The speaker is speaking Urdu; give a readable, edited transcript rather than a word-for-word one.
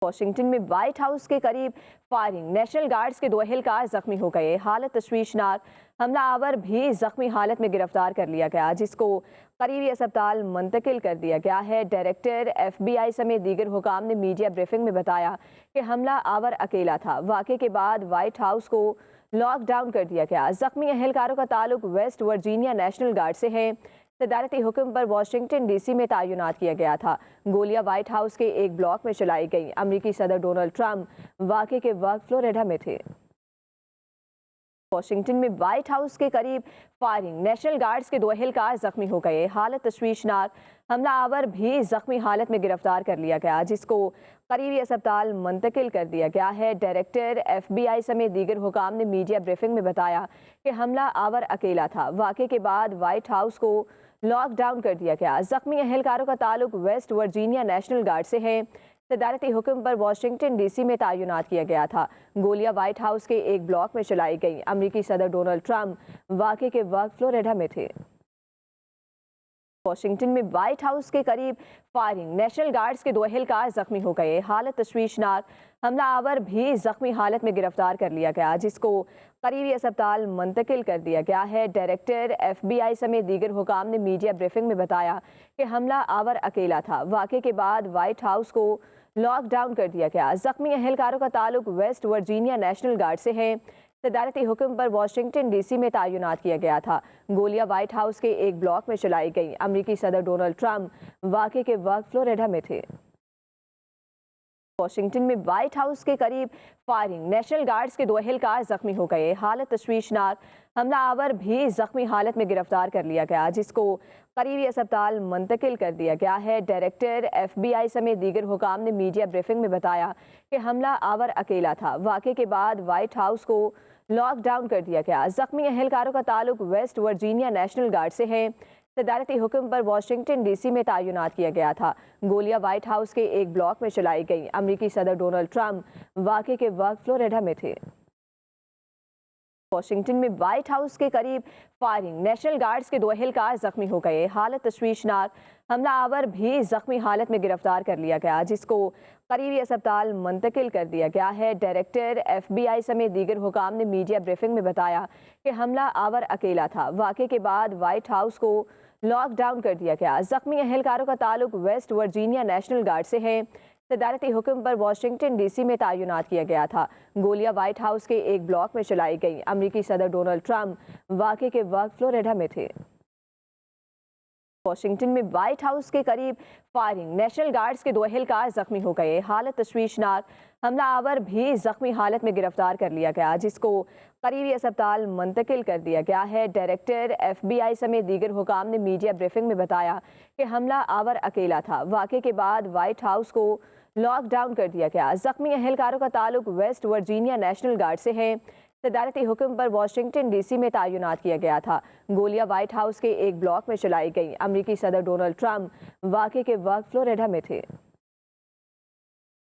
واشنگٹن میں وائٹ ہاؤس کے قریب فائرنگ، نیشنل گارڈز کے 2 اہلکار زخمی ہو گئے۔ حالت تشویشناک، حملہ آور بھی زخمی حالت میں گرفتار کر لیا گیا، جس کو قریبی اسپتال منتقل کر دیا گیا ہے۔ ڈائریکٹر FBI سمیت دیگر حکام نے میڈیا بریفنگ میں بتایا کہ حملہ آور اکیلا تھا۔ واقعے کے بعد وائٹ ہاؤس کو لاک ڈاؤن کر دیا گیا۔ زخمی اہلکاروں کا تعلق ویسٹ ورجینیا نیشنل گارڈ سے ہے۔ صدارتی حکم پر واشنگٹن DC میں تعینات کیا گیا تھا۔ گولیاں وائٹ ہاؤس کے ایک بلاک میں چلائی گئیں۔ امریکی صدر ڈونلڈ ٹرمپ واقعے کے وقت فلوریڈا میں تھے۔ واشنگٹن میں وائٹ ہاؤس کے قریب فائرنگ، نیشنل گارڈز کے 2 اہلکار زخمی ہو گئے۔ حالت تشویشناک، حملہ آور بھی زخمی حالت میں گرفتار کر لیا گیا، جس کو قریبی اسپتال منتقل کر دیا گیا ہے۔ ڈائریکٹر FBI سمیت دیگر حکام نے میڈیا بریفنگ میں بتایا کہ حملہ آور اکیلا تھا۔ واقعے کے بعد وائٹ ہاؤس کو لاک ڈاؤن کر دیا گیا۔ زخمی اہلکاروں کا تعلق ویسٹ ورجینیا نیشنل گارڈ سے ہے۔ صدارتی حکم پر واشنگٹن DC میں تعینات کیا گیا تھا۔ گولیاں وائٹ ہاؤس کے ایک بلاک میں چلائی گئیں۔ امریکی صدر ڈونلڈ ٹرمپ واقعے کے وقت فلوریڈا میں تھے۔ واشنگٹن میں وائٹ ہاؤس کے قریب فائرنگ، نیشنل گارڈز کے 2 اہلکار زخمی ہو گئے۔ حالت تشویشناک، حملہ آور بھی زخمی حالت میں گرفتار کر لیا گیا، جس کو قریبی اسپتال منتقل کر دیا گیا ہے۔ ڈائریکٹر FBI سمیت دیگر حکام نے میڈیا بریفنگ میں بتایا کہ حملہ آور اکیلا تھا۔ واقعے کے بعد وائٹ ہاؤس کو لاک ڈاؤن کر دیا گیا۔ زخمی اہلکاروں کا تعلق ویسٹ ورجینیا نیشنل گارڈ سے ہے۔ صدارتی حکم پر واشنگٹن DC میں تعینات کیا گیا تھا۔ گولیاں وائٹ ہاؤس کے ایک بلاک میں چلائی گئیں۔ امریکی صدر ڈونلڈ ٹرمپ واقعے کے وقت فلوریڈا میں تھے۔ واشنگٹن میں وائٹ ہاؤس کے قریب فائرنگ، نیشنل گارڈز کے 2 اہلکار زخمی ہو گئے۔ حالت تشویشناک، حملہ آور بھی زخمی حالت میں گرفتار کر لیا گیا، جس کو قریبی اسپتال منتقل کر دیا گیا ہے۔ ڈائریکٹر FBI سمیت دیگر حکام نے میڈیا بریفنگ میں بتایا کہ حملہ آور اکیلا تھا۔ واقعے کے بعد وائٹ ہاؤس کو لاک ڈاؤن کر دیا گیا۔ زخمی اہلکاروں کا تعلق ویسٹ ورجینیا نیشنل گارڈ سے ہے۔ صدارتی حکم پر واشنگٹن DC میں تعینات کیا گیا تھا۔ گولیاں وائٹ ہاؤس کے ایک بلاک میں چلائی گئیں۔ امریکی صدر ڈونلڈ ٹرمپ واقعے کے وقت فلوریڈا میں تھے۔ واشنگٹن میں وائٹ ہاؤس کے قریب فائرنگ، نیشنل گارڈز کے 2 اہلکار زخمی ہو گئے۔ حالت تشویشناک، حملہ آور بھی زخمی حالت میں گرفتار کر لیا گیا، جس کو قریبی اسپتال منتقل کر دیا گیا ہے۔ ڈائریکٹر FBI سمیت دیگر حکام نے میڈیا بریفنگ میں بتایا کہ حملہ آور اکیلا تھا۔ واقعے کے بعد وائٹ ہاؤس کو لاک ڈاؤن کر دیا گیا۔ زخمی اہلکاروں کا تعلق ویسٹ ورجینیا نیشنل گارڈ سے ہے۔ صدارتی حکم پر واشنگٹن DC میں تعینات کیا گیا تھا۔ گولیاں وائٹ ہاؤس کے ایک بلاک میں چلائی گئیں۔ امریکی صدر ڈونلڈ ٹرمپ واقعے کے وقت فلوریڈا میں تھے۔ واشنگٹن میں وائٹ ہاؤس کے قریب فائرنگ، نیشنل گارڈز کے 2 اہلکار زخمی ہو گئے۔ حالت تشویشناک، حملہ آور بھی زخمی حالت میں گرفتار کر لیا گیا، جس کو قریبی اسپتال منتقل کر دیا گیا ہے۔ ڈائریکٹر FBI سمیت دیگر حکام نے میڈیا بریفنگ میں بتایا کہ حملہ آور اکیلا تھا۔ واقعے کے بعد وائٹ ہاؤس کو لاک ڈاؤن کر دیا گیا۔ زخمی اہلکاروں کا تعلق ویسٹ ورجینیا نیشنل گارڈ سے ہے۔ صدارتی حکم پر واشنگٹن DC میں تعینات کیا گیا تھا۔ گولیاں وائٹ ہاؤس کے ایک بلاک میں چلائی گئیں۔ امریکی صدر ڈونلڈ ٹرمپ واقعے کے وقت فلوریڈا میں تھے۔